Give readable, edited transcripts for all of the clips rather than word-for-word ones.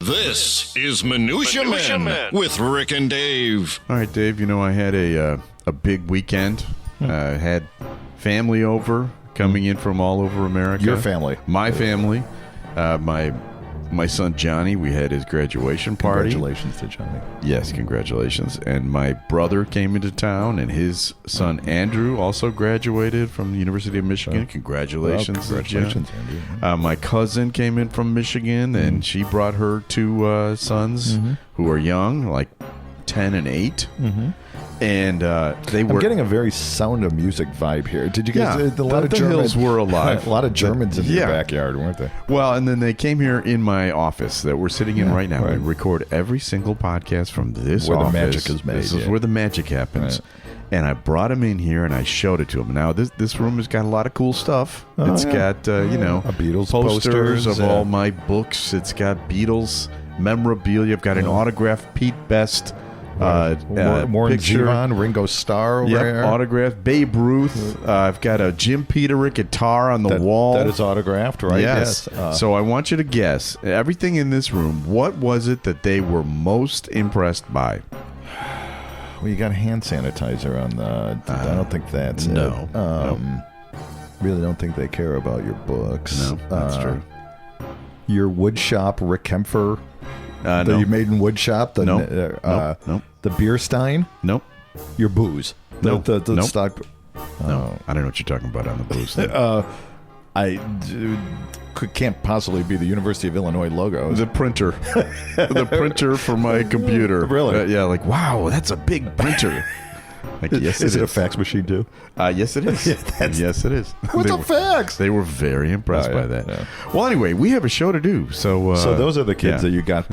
This is Minutia Men with Rick and Dave. All right, Dave, I had a big weekend. Had family over, coming in from all over America. Your family. My family. My son Johnny, we had his graduation party. Congratulations to Johnny. Yes, congratulations. And my brother came into town, and his son Andrew also graduated from the University of Michigan. Congratulations, Congratulations, Andrew. My cousin came in from Michigan, and she brought her two sons who are young, like 10 and 8. And they were. I'm getting a very Sound of Music vibe here. Did you guys? Yeah, a lot of the Germans hills were alive. A lot of Germans in your backyard, weren't they? Well, and then they came here in my office that we're sitting in right now. Right. We record every single podcast from this Where office. the magic is made. This is where the magic happens. Right. And I brought him in here and I showed it to him. Now this room has got a lot of cool stuff. It's got a Beatles posters of all yeah. my books. It's got Beatles memorabilia. I've got an autographed Pete Best. Warren picture. Zevon, Ringo Starr over here. Autographed Babe Ruth. I've got a Jim Peterick guitar on the wall. That is autographed, right? Yes. So I want you to guess everything in this room. What was it that they were most impressed by? Well, you got hand sanitizer on the. I don't think that's no. it. Really don't think they care about your books. No, that's true. Your wood shop, Rick Kempfer. No. You made in wood shop. The, Nope. The beer stein. Nope. Your booze. Nope. The Nope. stock. No. I don't know what you're talking about on the booze. Can't possibly be the University of Illinois logo. The printer. The printer for my computer. Really? Yeah, like, wow, that's a big printer. Like, yes, is it a fax machine too? Yes, it is. Yes, it is. What's a fax? They were very impressed by that. Yeah. Well, anyway, we have a show to do. So those are the kids that you got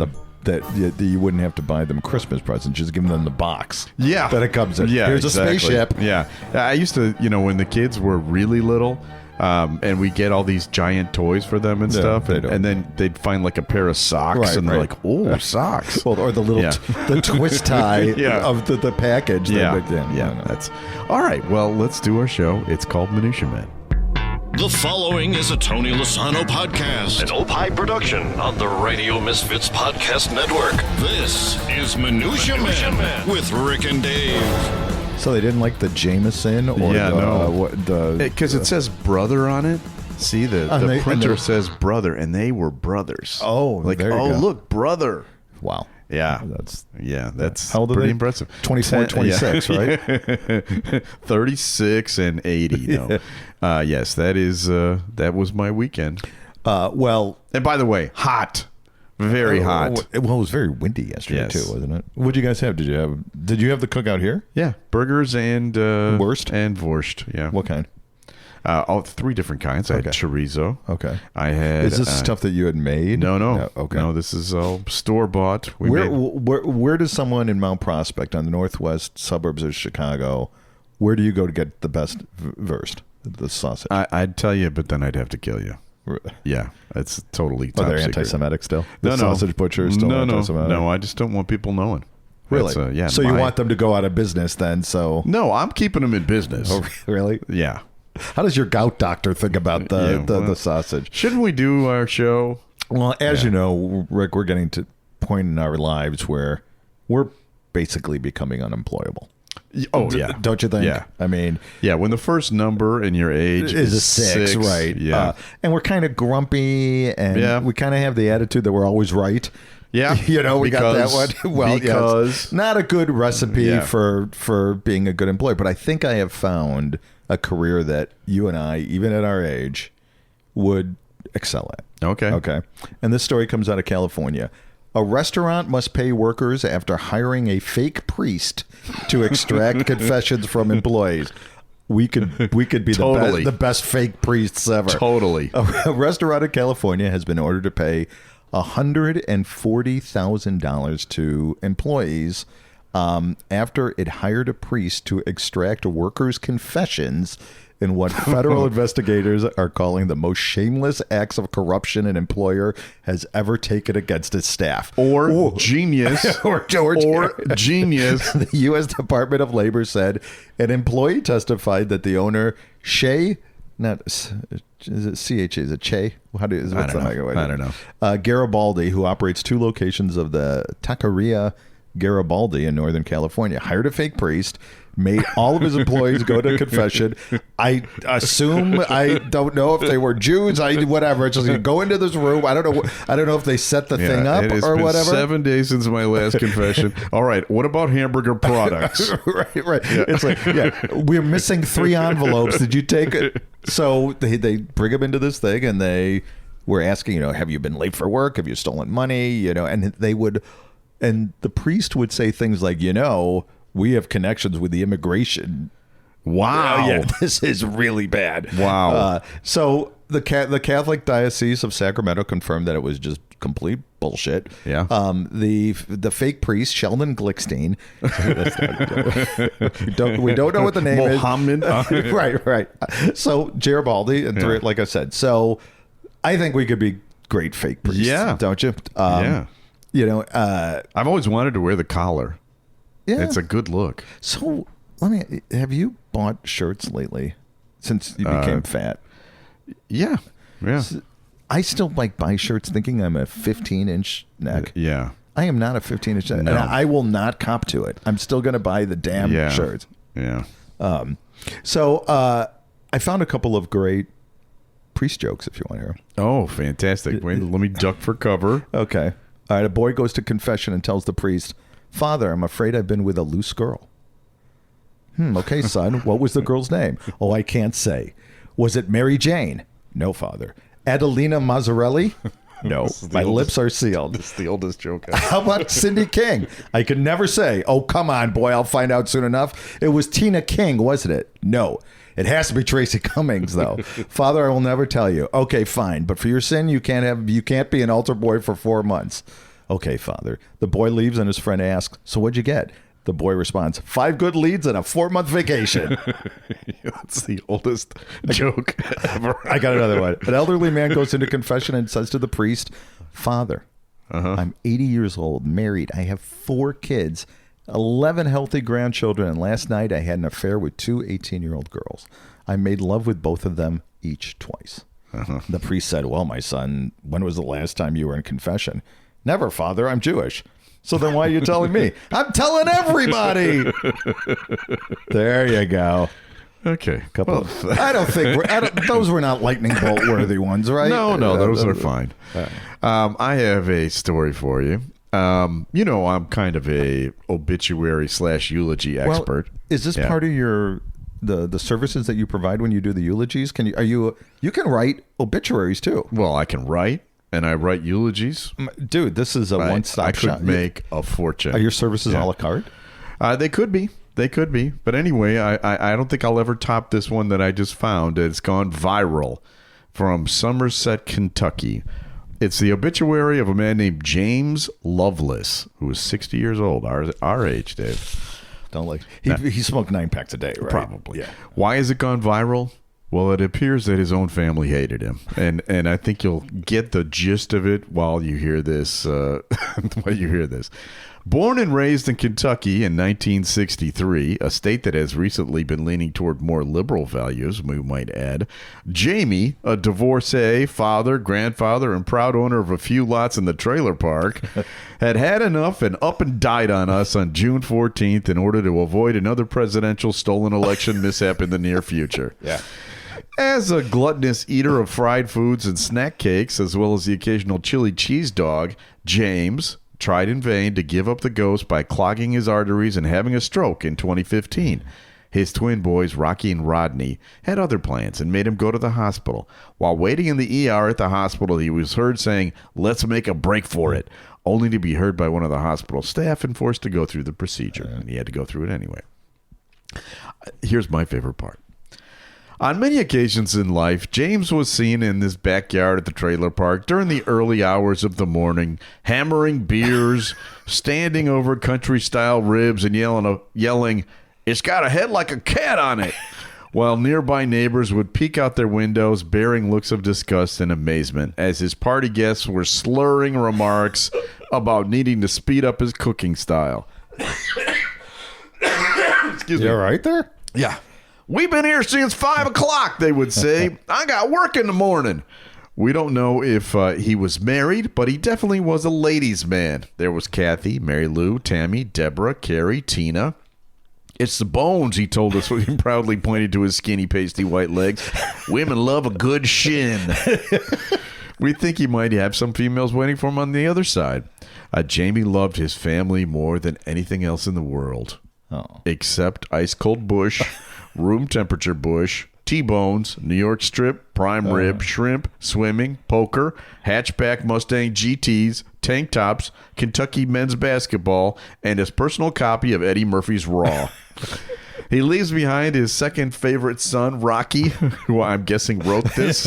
that you wouldn't have to buy them Christmas presents. Just give them the box. Yeah. That it comes in. Yeah, Here's exactly. a spaceship. Yeah. I used to, when the kids were really little, and we get all these giant toys for them and stuff, and then they'd find like a pair of socks, and they're like, "Oh, socks!" Well, or the little the twist tie Yeah. of the package. That's all right. Well, let's do our show. It's called Minutia Men. The following is a Tony Lasano podcast, an Opie production on the Radio Misfits Podcast Network. This is Minutia Men with Rick and Dave. So they didn't like the Jameson or because it says brother on it. See, the printer says brother, and they were brothers. Oh, like, there you go. Look, brother. Wow. Yeah. That's how old are pretty they? impressive. 24, 26, right? 36 and 80. No. Yes, that was my weekend. Well, and by the way, hot. Very hot. Well, it was very windy yesterday too, wasn't it? What did you guys have? Did you have the cookout here? Yeah, burgers and Wurst and Wurst. Yeah. What kind? All 3 different kinds. I had chorizo. Okay. I had. Is this stuff that you had made? No. Okay. No, this is all store bought. Where does someone in Mount Prospect, on the northwest suburbs of Chicago, where do you go to get the best Wurst, the sausage? I'd tell you, but then I'd have to kill you. Yeah, it's totally top Are they secret. anti-Semitic still? No. Sausage butchers still anti-Semitic? No, I just don't want people knowing. Really? So you want them to go out of business then? So no, I'm keeping them in business. Oh, really? Yeah. How does your gout doctor think about the sausage? Shouldn't we do our show? Well, as you know, Rick, we're getting to a point in our lives where we're basically becoming unemployable. Oh, yeah. Don't you think? Yeah. I mean... Yeah, when the first number in your age is a 6, right? Yeah. And we're kind of grumpy, and we kind of have the attitude that we're always right. Yeah. We got that one. Well, because... not a good recipe for being a good employee, but I think I have found a career that you and I, even at our age, would excel at. Okay. And this story comes out of California. A restaurant must pay workers after hiring a fake priest to extract confessions from employees. We could be the best fake priests ever. Totally. A restaurant in California has been ordered to pay $140,000 to employees after it hired a priest to extract workers' confessions in what federal investigators are calling the most shameless acts of corruption an employer has ever taken against its staff. Or genius. or genius. The U.S. Department of Labor said an employee testified that the owner, Shay not is it CH? Is it Che? I don't know. Garibaldi, who operates 2 locations of the Taqueria Garibaldi in Northern California, hired a fake priest, made all of his employees go to confession. I assume, I don't know if they were Jews. Whatever. It's just you go into this room. I don't know if they set the thing up or whatever. 7 days since my last confession. All right. What about hamburger products? Right. Yeah. It's like, we're missing 3 envelopes. Did you take it? So they bring him into this thing, and they were asking, have you been late for work? Have you stolen money? And they would, and the priest would say things like, we have connections with the immigration. Wow. Yeah, this is really bad. Wow. So the Catholic Diocese of Sacramento confirmed that it was just complete bullshit. Yeah. The fake priest, Sheldon Glickstein. we don't know what the name Mohammed. is. Right. So Garibaldi, and like I said, so I think we could be great fake priests. Yeah. Don't you? Yeah. I've always wanted to wear the collar. Yeah. It's a good look. So, have you bought shirts lately since you became fat? Yeah. I still buy shirts thinking I'm a 15-inch neck. Yeah. I am not a 15-inch neck. No. And I will not cop to it. I'm still going to buy the damn shirts. Yeah. So, I found a couple of great priest jokes, if you want to hear them. Oh, fantastic. Wait, let me duck for cover. Okay. All right. A boy goes to confession and tells the priest, "Father, I'm afraid I've been with a loose girl." Okay, son. What was the girl's name? "Oh, I can't say." "Was it Mary Jane?" "No, Father." "Adelina Mazzarelli?" "No, my lips are sealed." It's the oldest joke ever. "How about Cindy King?" "I can never say." "Oh, come on, boy. I'll find out soon enough." "It was Tina King, wasn't it?" "No. It has to be Tracy Cummings, though." "Father, I will never tell you." "Okay, fine. But for your sin, you can't be an altar boy for 4 months." "Okay, Father." The boy leaves and his friend asks, "So what'd you get?" The boy responds, 5 good leads and a 4-month vacation. That's the oldest joke ever. I got another one. An elderly man goes into confession and says to the priest, "Father, I'm 80 years old, married. I have 4 kids, 11 healthy grandchildren, and last night I had an affair with 2 18-year-old girls. I made love with both of them, each twice." The priest said, "Well, my son, when was the last time you were in confession?" "Never, Father. I'm Jewish." "So then why are you telling me?" "I'm telling everybody." There you go. Okay. I don't think those were not lightning bolt worthy ones, right? No, those are fine. I have a story for you. I'm kind of a obituary / eulogy expert. Well, is this part of your the services that you provide when you do the eulogies? You can write obituaries too? Well, I can write. And I write eulogies. Dude, this is a one-stop shop. I could make a fortune. Are your services a la carte? They could be. But anyway, I don't think I'll ever top this one that I just found. It's gone viral from Somerset, Kentucky. It's the obituary of a man named James Lovelace, who was 60 years old, our age, Dave. He smoked 9 packs a day, right? Probably. Yeah. Why has it gone viral? Well, it appears that his own family hated him, and I think you'll get the gist of it while you hear this. Born and raised in Kentucky in 1963, a state that has recently been leaning toward more liberal values, we might add, Jamie, a divorcee, father, grandfather, and proud owner of a few lots in the trailer park, had enough and up and died on us on June 14th in order to avoid another presidential stolen election mishap in the near future. Yeah. As a gluttonous eater of fried foods and snack cakes, as well as the occasional chili cheese dog, James tried in vain to give up the ghost by clogging his arteries and having a stroke in 2015. His twin boys, Rocky and Rodney, had other plans and made him go to the hospital. While waiting in the ER at the hospital, he was heard saying, "Let's make a break for it," only to be heard by one of the hospital staff and forced to go through the procedure. And he had to go through it anyway. Here's my favorite part. On many occasions in life, James was seen in this backyard at the trailer park during the early hours of the morning, hammering beers, standing over country-style ribs, and yelling, "It's got a head like a cat on it," while nearby neighbors would peek out their windows, bearing looks of disgust and amazement, as his party guests were slurring remarks about needing to speed up his cooking style. Excuse me. You all right there? Yeah. We've been here since 5 o'clock, they would say. I got work in the morning. We don't know if he was married, but he definitely was a ladies' man. There was Kathy, Mary Lou, Tammy, Deborah, Carrie, Tina. It's the bones, he told us when he proudly pointed to his skinny, pasty white legs. Women love a good shin. We think he might have some females waiting for him on the other side. Jamie loved his family more than anything else in the world. Oh. Except ice-cold bush, room temperature bush, T-bones, New York strip, prime rib, shrimp, swimming, poker, hatchback Mustang GTs, tank tops, Kentucky men's basketball, and his personal copy of Eddie Murphy's Raw. He leaves behind his second favorite son, Rocky, who I'm guessing wrote this.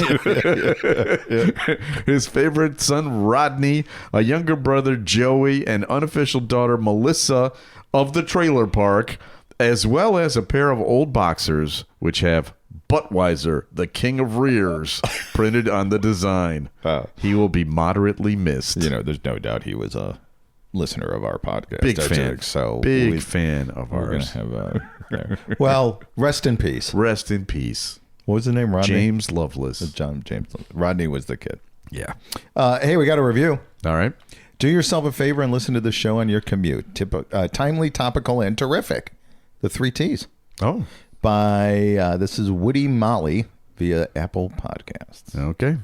His favorite son, Rodney, a younger brother, Joey, and unofficial daughter, Melissa, of the trailer park, as well as a pair of old boxers, which have Budweiser, the king of rears, printed on the design. He will be moderately missed. There's no doubt he was a listener of our podcast. Big fan. Big fan of ours. Well, rest in peace. Rest in peace. What was the name? Rodney? James Loveless. James. Rodney was the kid. Yeah. Hey, we got a review. All right. Do yourself a favor and listen to the show on your commute. Timely, topical, and terrific. The 3 T's. Oh. This is Woody Molly via Apple Podcasts. Okay.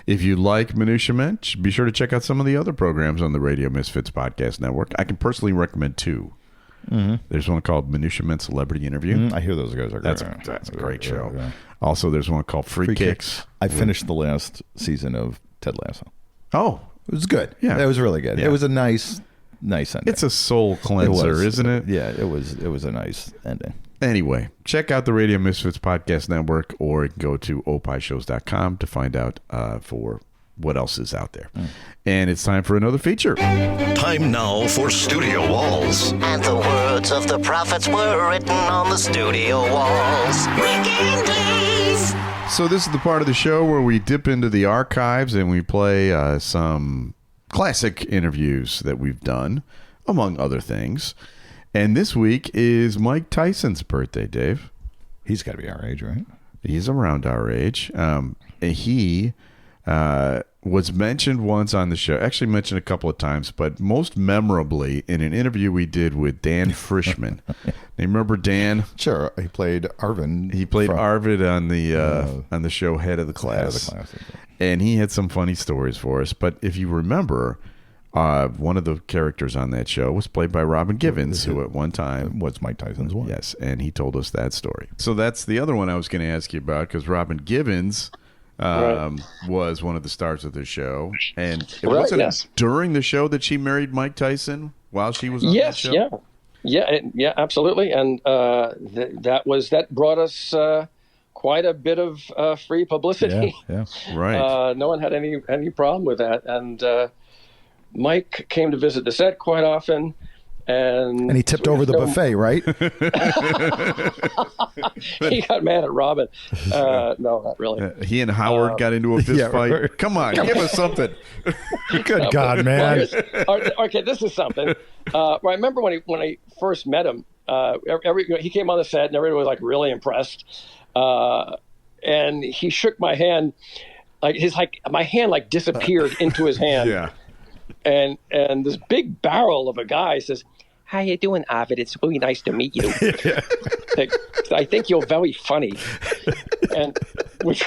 If you like Minutia Men, be sure to check out some of the other programs on the Radio Misfits Podcast Network. I can personally recommend 2. Mm-hmm. There's one called Minutia Men Celebrity Interview. Mm-hmm. I hear those guys are great. That's a great show. Yeah. Also, there's one called Free Kicks. I finished the last season of Ted Lasso. Oh, it was good. Yeah, it was really good. Yeah. It was a nice ending. It's a soul cleanser, isn't it? Yeah, it was a nice ending. Anyway, check out the Radio Misfits Podcast Network, or you can go to opishows.com to find out for what else is out there. And it's time for another feature. Time now for Studio Walls. And the words of the prophets were written on the studio walls. Rick and Dave. So this is the part of the show where we dip into the archives and we play some classic interviews that we've done, among other things. And this week is Mike Tyson's birthday, Dave. He's got to be our age, right? He's around our age. He was mentioned once on the show, actually mentioned a couple of times, but most memorably in an interview we did with Dan Frischman. You remember Dan? Sure. He played Arvin. He played Arvid on the show Head of the Class. And he had some funny stories for us. But if you remember, one of the characters on that show was played by Robin Givens, who at one time was Mike Tyson's wife. Yes, and he told us that story. So that's the other one I was going to ask you about, because Robin Givens was one of the stars of the show, and it wasn't during the show that she married Mike Tyson while she was on that show. Yeah, absolutely, and that brought us quite a bit of free publicity. Yeah. Right. No one had any problem with that, and Mike came to visit the set quite often. And he tipped over the buffet, right? He got mad at Robin. No, not really. He and Howard got into a fist fight. Right. Come on, give us something. Good God, man. Okay, this is something. I remember when I first met him, he came on the set and everybody was like really impressed. And he shook my hand, my hand disappeared into his hand. Yeah. And this big barrel of a guy says, "How you doing, Ovid? It's really nice to meet you. I think you're very funny," and which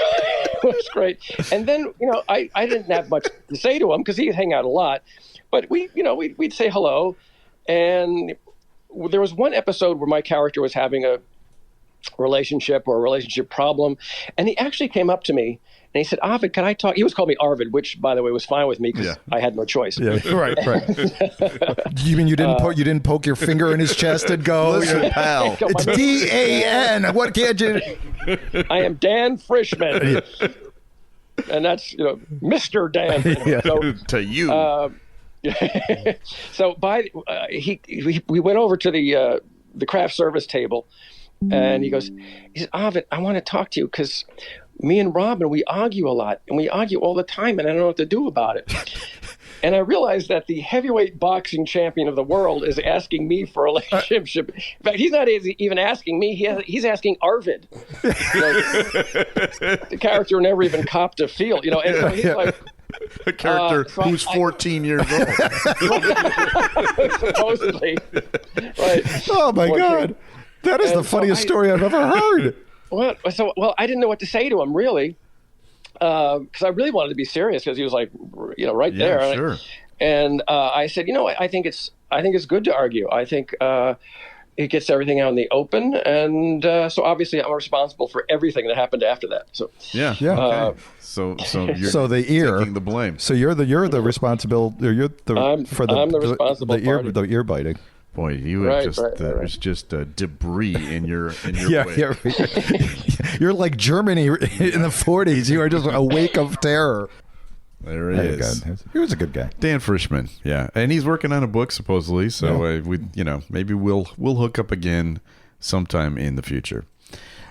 was great. And then I didn't have much to say to him because he'd hang out a lot, but we'd say hello. And there was one episode where my character was having a relationship problem, and he actually came up to me. And he said, "Arvid, can I talk?" He was calling me Arvid, which, by the way, was fine with me because I had no choice. Yeah, right. You mean you didn't poke your finger in his chest and go, "Listen, pal, it's Dan. What can't you?" I am Dan Frischman, and that's Mr. Dan. So, to you. So we went over to the craft service table, and he says, "Arvid, I want to talk to you because me and Robin, we argue a lot, and we argue all the time, and I don't know what to do about it." And I realized that the heavyweight boxing champion of the world is asking me for a relationship. In fact, he's not even asking me. He's asking Arvid, the character who never even copped a field. And so he's like, a character who's 14 years old. Supposedly. Right. Oh, my God. That is the funniest story I've ever heard. Well, I didn't know what to say to him, really, because I really wanted to be serious because he was like, right there. Sure. And I said, I think it's good to argue. I think it gets everything out in the open, and so obviously I'm responsible for everything that happened after that. So okay. So you're taking the blame. So you're the responsible. I'm the responsible party. The ear biting. Boy, you have there's just debris in your way. You're like Germany in the 40s. You are just a wake of terror. There he is. He was a good guy. Dan Frischman, yeah, and he's working on a book supposedly. So maybe we'll hook up again sometime in the future.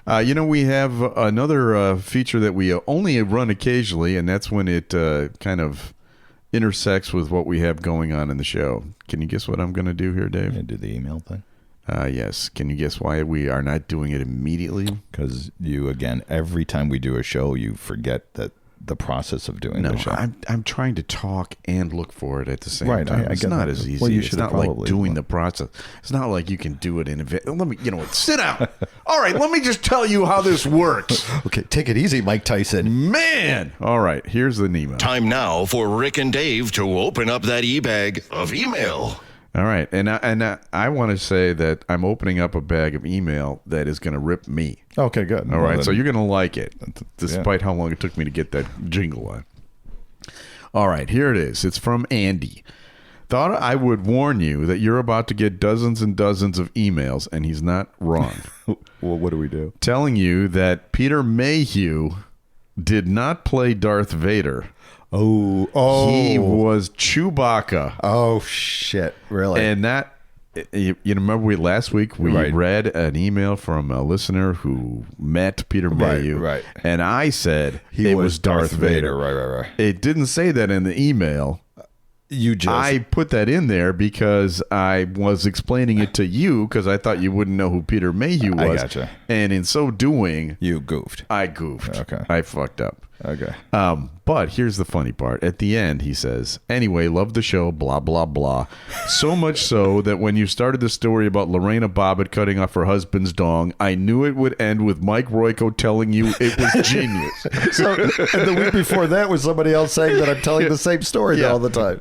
We have another feature that we only run occasionally, and that's when it kind of intersects with what we have going on in the show. Can you guess what I'm going to do here, Dave? You do the email thing? Yes. Can you guess why we are not doing it immediately? Because every time we do a show, you forget that the process of doing the show. I'm trying to talk and look for it at the same time. It's not as easy. Well, it's not like doing the process. It's not like you can do it in a... Let me, sit down. All right, let me just tell you how this works. Okay, take it easy, Mike Tyson. Man! All right, here's the email. Time now for Rick and Dave to open up that e-bag of email. All right, and I want to say that I'm opening up a bag of email that is going to rip me. Okay, good. All right, so you're going to like it, despite how long it took me to get that jingle on. All right, here it is. It's from Andy. Thought I would warn you that you're about to get dozens and dozens of emails, and he's not wrong. Well, what do we do? Telling you that Peter Mayhew did not play Darth Vader. Oh, he was Chewbacca. Oh, shit. Really? And that, you remember last week we read an email from a listener who met Peter Mayhew. Right. And I said it was Darth Vader. Right. It didn't say that in the email. I put that in there because I was explaining it to you because I thought you wouldn't know who Peter Mayhew was. I gotcha. And in so doing, you goofed. I goofed. Okay. I fucked up. Okay. But here's the funny part. At the end, he says, anyway, love the show, blah, blah, blah. So much so that when you started the story about Lorena Bobbitt cutting off her husband's dong, I knew it would end with Mike Royko telling you it was genius. So, and the week before that was somebody else saying that I'm telling the same story all the time.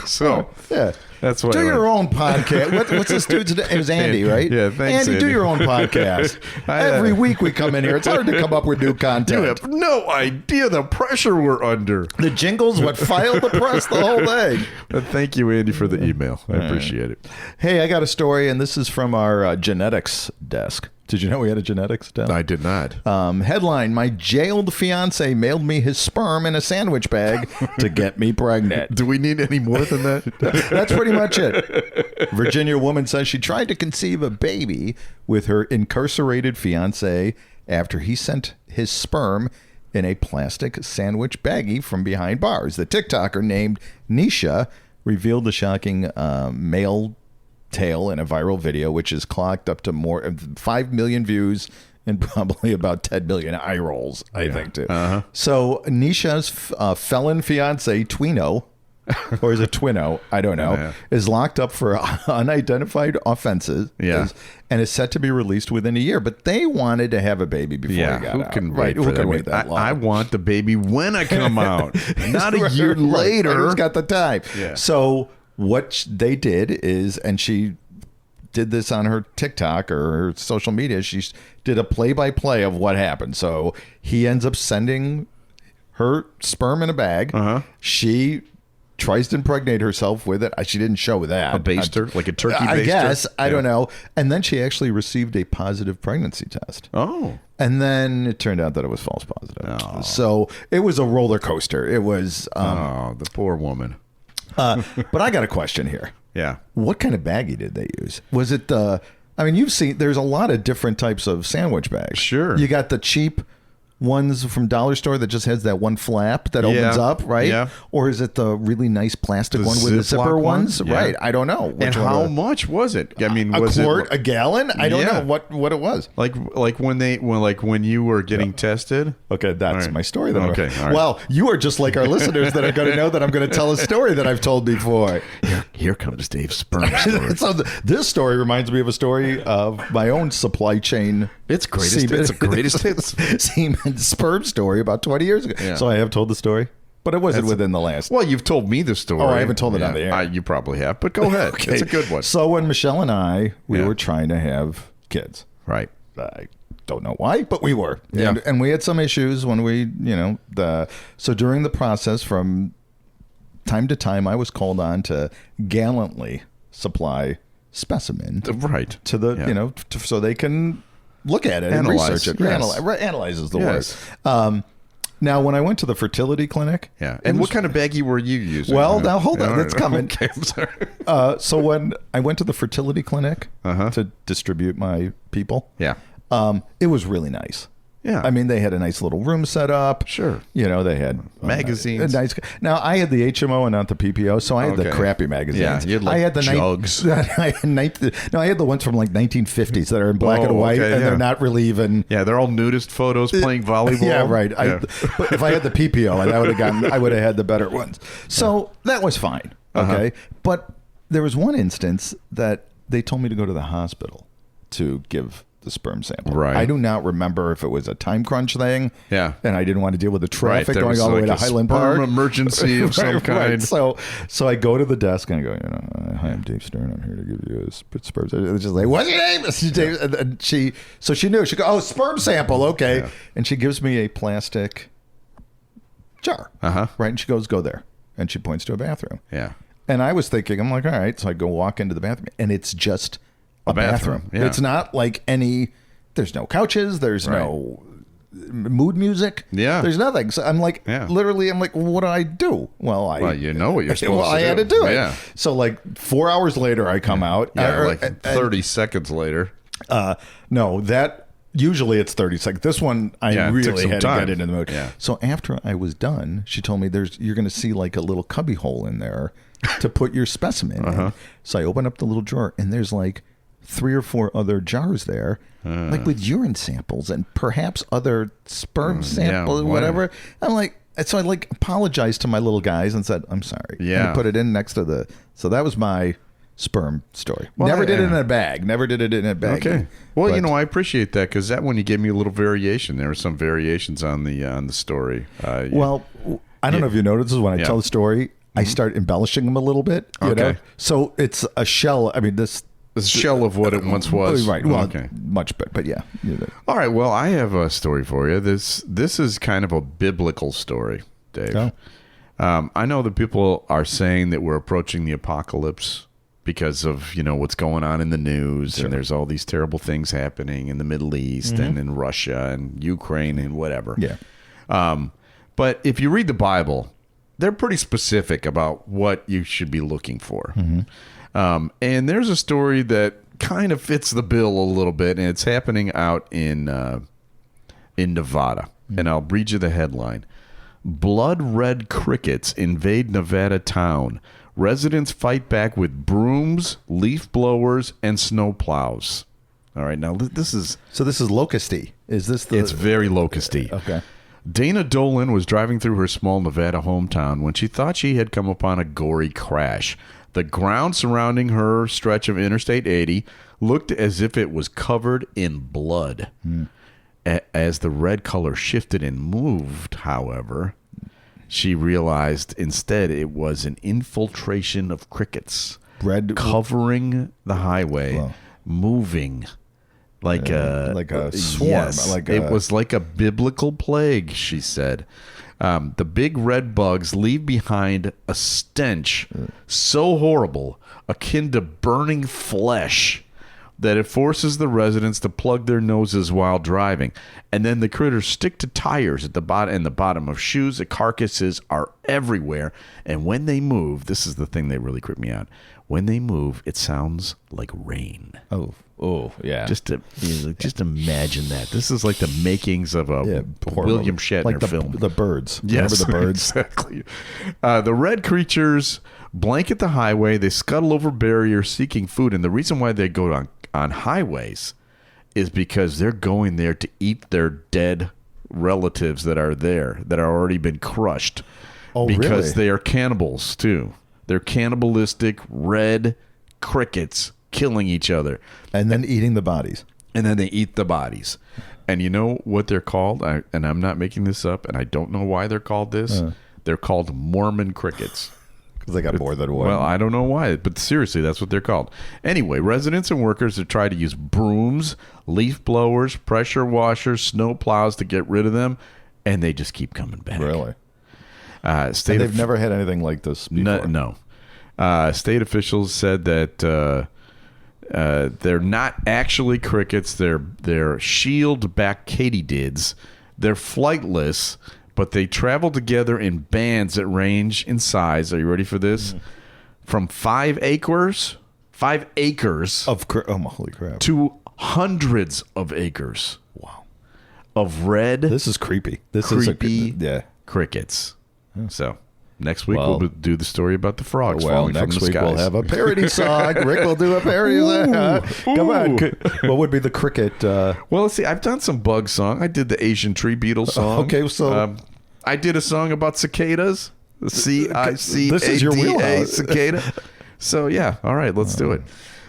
So yeah. That's what do your own podcast. What's this dude's name? It was Andy, right? Yeah, thanks, Andy. Do your own podcast. Every week we come in here. It's hard to come up with new content. You have no idea the pressure we're under. The jingles, file the press, the whole thing. But thank you, Andy, for the email. I appreciate it. Hey, I got a story, and this is from our genetics desk. Did you know we had a genetics desk? I did not. Headline, my jailed fiance mailed me his sperm in a sandwich bag to get me pregnant. Do we need any more than that? That's pretty much it. Virginia woman says she tried to conceive a baby with her incarcerated fiance after he sent his sperm in a plastic sandwich baggie from behind bars. The TikToker named Nisha revealed the shocking male tale in a viral video, which has clocked up to more 5 million views and probably about 10 million eye rolls, I think, too. Uh-huh. So Nisha's felon fiance, Twino, or is it Twino? I don't know, is locked up for unidentified offenses and is set to be released within a year. But they wanted to have a baby before he got out. Who can wait that long? I want the baby when I come out, not a year later. Who's got the time? Yeah. So what they did is, and she did this on her TikTok or her social media, she did a play-by-play of what happened. So he ends up sending her sperm in a bag. She tries to impregnate herself with it. She didn't show that. A baster? Like a turkey baster? I guess. I don't know. And then she actually received a positive pregnancy test. Oh. And then it turned out that it was false positive. Oh. So it was a roller coaster. It was... the poor woman. But I got a question here. Yeah. What kind of baggie did they use? Was it the... I mean, you've seen... There's a lot of different types of sandwich bags. Sure. You got the cheap ones from dollar store that just has that one flap that opens up, right? Yeah. Or is it the really nice plastic one with the zipper ones? Yeah. Right. I don't know. And how much was it? I mean, was quart, it a gallon? I don't know what it was. Like when you were getting tested. Okay, that's my story. Then. Okay. All right. Well, you are just like our listeners that are going to know that I'm going to tell a story that I've told before. Here comes Dave's sperm story. So this story reminds me of a story of my own supply chain. It's the greatest hits. Semen sperm story about 20 years ago. Yeah. So I have told the story, but it wasn't within the last. Well, you've told me the story. Oh, I haven't told it on the air. You probably have, but go ahead. Okay. It's a good one. So when Michelle and I, we were trying to have kids. Right. I don't know why, but we were. Yeah. And we had some issues when we, so during the process from time to time, I was called on to gallantly supply specimen. Right. To the, so they can look at it Analyze. and research it. Yes. Analyze is the Yes. word. Now, when I went to the fertility clinic. Yeah. And what kind of baggie were you using? Well, now hold on. That's coming. Okay, I'm sorry. So when I went to the fertility clinic to distribute my people, it was really nice. Yeah. I mean, they had a nice little room set up. Sure. They had magazines. Now, I had the HMO and not the PPO, so I had the crappy magazines. Yeah, you had I had the Jugs. I had the ones from like 1950s that are in black and white, and they're not really even. Yeah, they're all nudist photos playing volleyball. Yeah, right. But if I had the PPO, I would have had the better ones. So that was fine. Okay. But there was one instance that they told me to go to the hospital to give the sperm sample. Right. I do not remember if it was a time crunch thing. Yeah. And I didn't want to deal with the traffic going all the way to Highland Park. Park. Emergency of some kind. Right. So I go to the desk and I go, hi, I'm Dave Stern. I'm here to give you a sperm sample. It's just like, what's your name? And she knew. She go, sperm sample. Okay. Yeah. And she gives me a plastic jar. Right. And she goes, go there. And she points to a bathroom. Yeah. And I was thinking, I'm like, all right. So I go walk into the bathroom and it's just a bathroom. Yeah. It's not like there's no couches. There's no mood music. Yeah. There's nothing. So I'm like, literally, what do I do? Well, you know what you're supposed to do. Well, I had to do it. Yeah. So like 4 hours later, I come out. Yeah, 30 seconds later. No, that usually it's 30 seconds. This one, I really had to get into the mood. Yeah. So after I was done, she told me you're going to see like a little cubby hole in there to put your specimen in. So I open up the little drawer and there's like 3 or 4 other jars there, like with urine samples and perhaps other sperm samples, whatever. I'm like, so I apologized to my little guys and said, I'm sorry. Yeah. And I put it in next to so that was my sperm story. Well, Never did it in a bag. Okay. Well, I appreciate that because that one you gave me a little variation. There were some variations on the story. I don't know if you noticed, when I tell the story, I start embellishing them a little bit. You know? So it's a shell. I mean, this shell of what it once was. Right. Well, much better. But yeah. All right. Well, I have a story for you. This is kind of a biblical story, Dave. Oh. I know that people are saying that we're approaching the apocalypse because of what's going on in the news, and there's all these terrible things happening in the Middle East and in Russia and Ukraine and whatever. Yeah. But if you read the Bible, they're pretty specific about what you should be looking for. And there's a story that kind of fits the bill a little bit, and it's happening out in Nevada. And I'll read you the headline. Blood red crickets invade Nevada town. Residents fight back with brooms, leaf blowers, and snow plows. All right, now this is... So this is locusty. Is this the... It's very locusty. Okay. Dana Dolan was driving through her small Nevada hometown when she thought she had come upon a gory crash. The ground surrounding her stretch of Interstate 80 looked as if it was covered in blood. As the red color shifted and moved, however, she realized instead it was an infiltration of crickets covering the highway, moving like a swarm. Yes, it was like a biblical plague, she said. The big red bugs leave behind a stench so horrible, akin to burning flesh, that it forces the residents to plug their noses while driving. And then the critters stick to tires at the bottom of shoes. The carcasses are everywhere. And when they move, this is the thing that really creeped me out. When they move, it sounds like rain. Oh, yeah. Just imagine that. This is like the makings of a William Shatner film. The birds. Yes, remember the birds? Exactly. The red creatures blanket the highway. They scuttle over barriers seeking food. And the reason why they go on highways is because they're going there to eat their dead relatives that are there, that are already been crushed. Oh, because really? they are cannibals, too. They're cannibalistic red crickets killing each other. And then eating the bodies. And then they eat the bodies. And you know what they're called? And I'm not making this up, and I don't know why they're called this. They're called Mormon crickets. Because they got more than one. Well, I don't know why, but seriously, that's what they're called. Anyway, residents and workers have tried to use brooms, leaf blowers, pressure washers, snow plows to get rid of them, and they just keep coming back. Really? And they've never had anything like this before. No. State officials said that they're not actually crickets. They're shield-back katydids. They're flightless, but they travel together in bands that range in size. Are you ready for this? From 5 acres of holy crap, to hundreds of acres. Wow. Of red. This is creepy. Crickets. So next week we'll do the story about the frogs falling from the skies. Next week we'll have a parody song. Rick will do a parody song. Come on. What would be the cricket? Well, let's see. I've done some bug song. I did the Asian tree beetle song. Okay, so I did a song about cicadas. CICADA This is your wheelhouse. cicada. So yeah, all right, let's do it.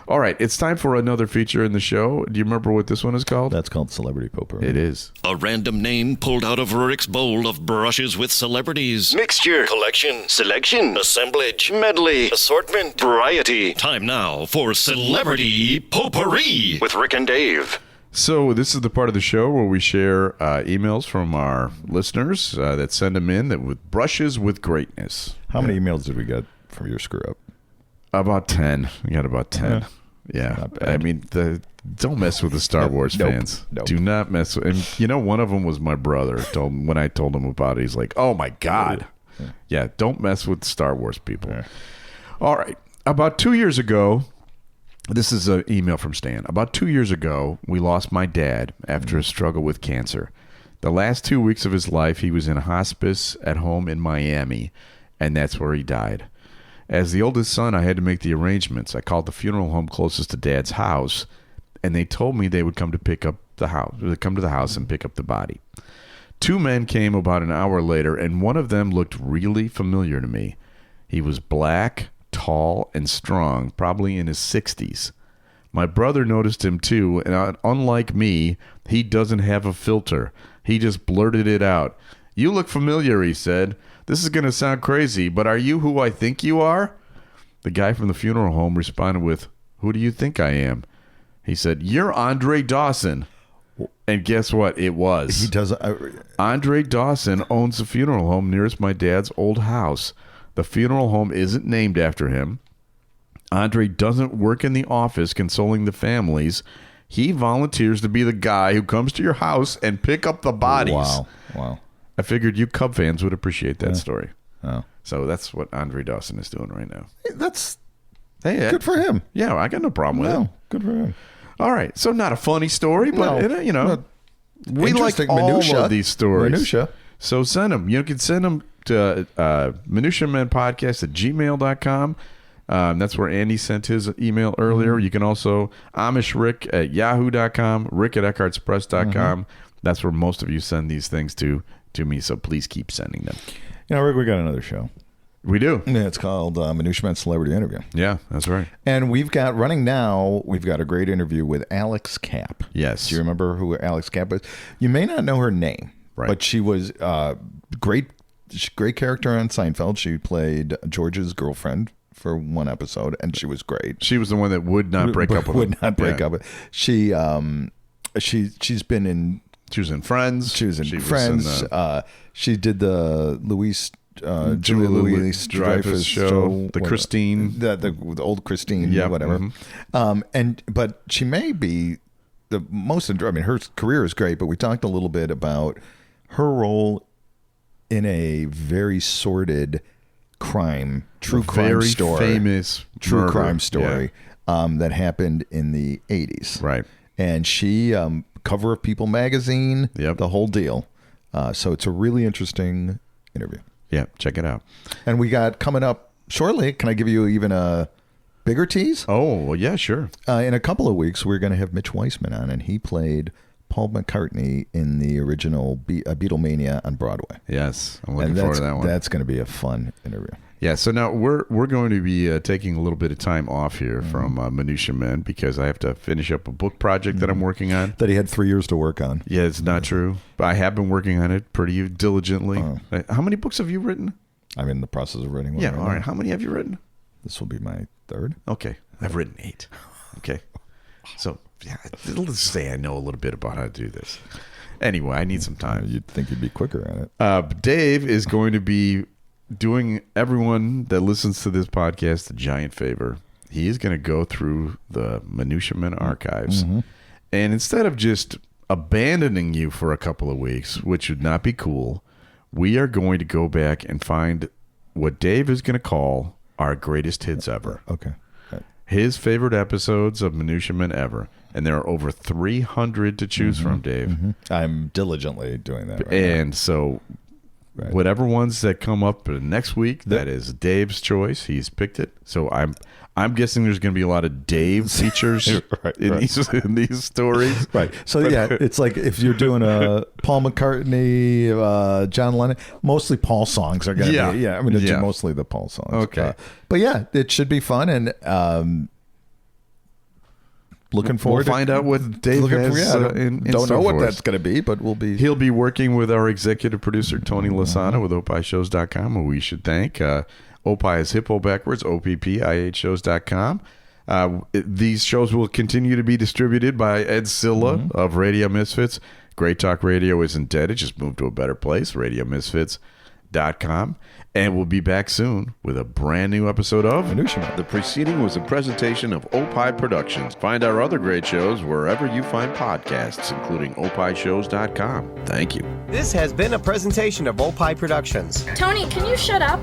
All right, it's time for another feature in the show. Do you remember what this one is called? That's called Celebrity Potpourri. It is. A random name pulled out of Rick's bowl of brushes with celebrities. Mixture, collection, selection, assemblage, medley, assortment, variety. Time now for Celebrity Potpourri with Rick and Dave. So this is the part of the show where we share emails from our listeners that send them in with brushes with greatness. How many emails did we get from your screw up? About 10. We got about 10. Yeah. I mean, don't mess with the Star Wars fans. Nope. Do not mess with. And you know, one of them was my brother. When I told him about it, he's like, "Oh my God." Yeah. Don't mess with Star Wars people. Yeah. All right. About 2 years ago, this is an email from Stan. About 2 years ago, we lost my dad after a struggle with cancer. The last 2 weeks of his life, he was in hospice at home in Miami, and that's where he died. As the oldest son, I had to make the arrangements. I called the funeral home closest to Dad's house, and they told me they would come to the house and pick up the body. 2 men came about an hour later, and one of them looked really familiar to me. He was black, tall, and strong, probably in his 60s. My brother noticed him too, and unlike me, he doesn't have a filter. He just blurted it out. "You look familiar," he said. "This is going to sound crazy, but are you who I think you are?" The guy from the funeral home responded with, "Who do you think I am?" He said, "You're Andre Dawson." And guess what? It was. He doesn't. Andre Dawson owns the funeral home nearest my dad's old house. The funeral home isn't named after him. Andre doesn't work in the office consoling the families. He volunteers to be the guy who comes to your house and pick up the bodies. Wow. I figured you Cub fans would appreciate that story. Oh. So that's what Andre Dawson is doing right now. That's good for him. Yeah, I got no problem with it. Good for him. All right. So not a funny story, but we like all of these stories. Minutia. So send them. You can send them to minutiamenpodcast@gmail.com. That's where Andy sent his email earlier. You can also amishrick@yahoo.com, rick@eckhartspress.com. That's where most of you send these things to me, so please keep sending them. Rick, we got another show. We do. Yeah, it's called Minutia Man Celebrity Interview. Yeah, that's right. And we've got a great interview with Alex Kapp. Yes. Do you remember who Alex Kapp is? You may not know her name, but she was great character on Seinfeld. She played George's girlfriend for one episode, and she was great. She was the one that would not break up with him. Would not break up with. She's been in. She was in Friends. She was in Friends. She did the Julia Louis Dreyfus show, the Christine, the old Christine, whatever. Mm-hmm. But she may be the most. I mean, her career is great, but we talked a little bit about her role in a very sordid true crime story. Famous true crime story that happened in the 80s. Right. And she, cover of People magazine, the whole deal. So it's a really interesting interview. Yeah, check it out. And we got coming up shortly, can I give you even a bigger tease? Oh, well, yeah, sure. In a couple of weeks, we're going to have Mitch Weissman on, and he played Paul McCartney in the original Beatlemania on Broadway. Yes, I'm looking forward to that one. That's going to be a fun interview. Yeah, so now we're going to be taking a little bit of time off here from Minutia Men because I have to finish up a book project that I'm working on. That he had 3 years to work on. Yeah, it's not true. But I have been working on it pretty diligently. How many books have you written? I'm in the process of writing one. Yeah, all right. How many have you written? This will be my third. Okay, I've written 8. Okay, so yeah, let's say I know a little bit about how to do this. Anyway, I need some time. You'd think you'd be quicker on it. Dave is going to be doing everyone that listens to this podcast a giant favor. He is going to go through the Minutia Men archives, and instead of just abandoning you for a couple of weeks, which would not be cool, we are going to go back and find what Dave is going to call our greatest hits ever. Okay. His favorite episodes of Minutia Men ever. And there are over 300 to choose from, Dave. I'm diligently doing that right and now. So whatever ones that come up next week, that is Dave's choice. He's picked it. So I'm guessing there's going to be a lot of Dave features in these stories. Right. So it's like if you're doing a Paul McCartney, John Lennon, mostly Paul songs are going to be. Yeah, I'm going to do mostly the Paul songs. Okay. But yeah, it should be fun, and looking forward. We'll find out what Dave has in Don't know what for us. that's going to be, but He'll be working with our executive producer, Tony Lasana, with opishows.com, who we should thank. Opie is hippo backwards, OPPIHshows.com. These shows will continue to be distributed by Ed Silla of Radio Misfits. Great Talk Radio isn't dead. It just moved to a better place, RadioMisfits.com. And we'll be back soon with a brand new episode of Minutia. The preceding was a presentation of Opie Productions. Find our other great shows wherever you find podcasts, including opishows.com. Thank you. This has been a presentation of Opie Productions. Tony, can you shut up?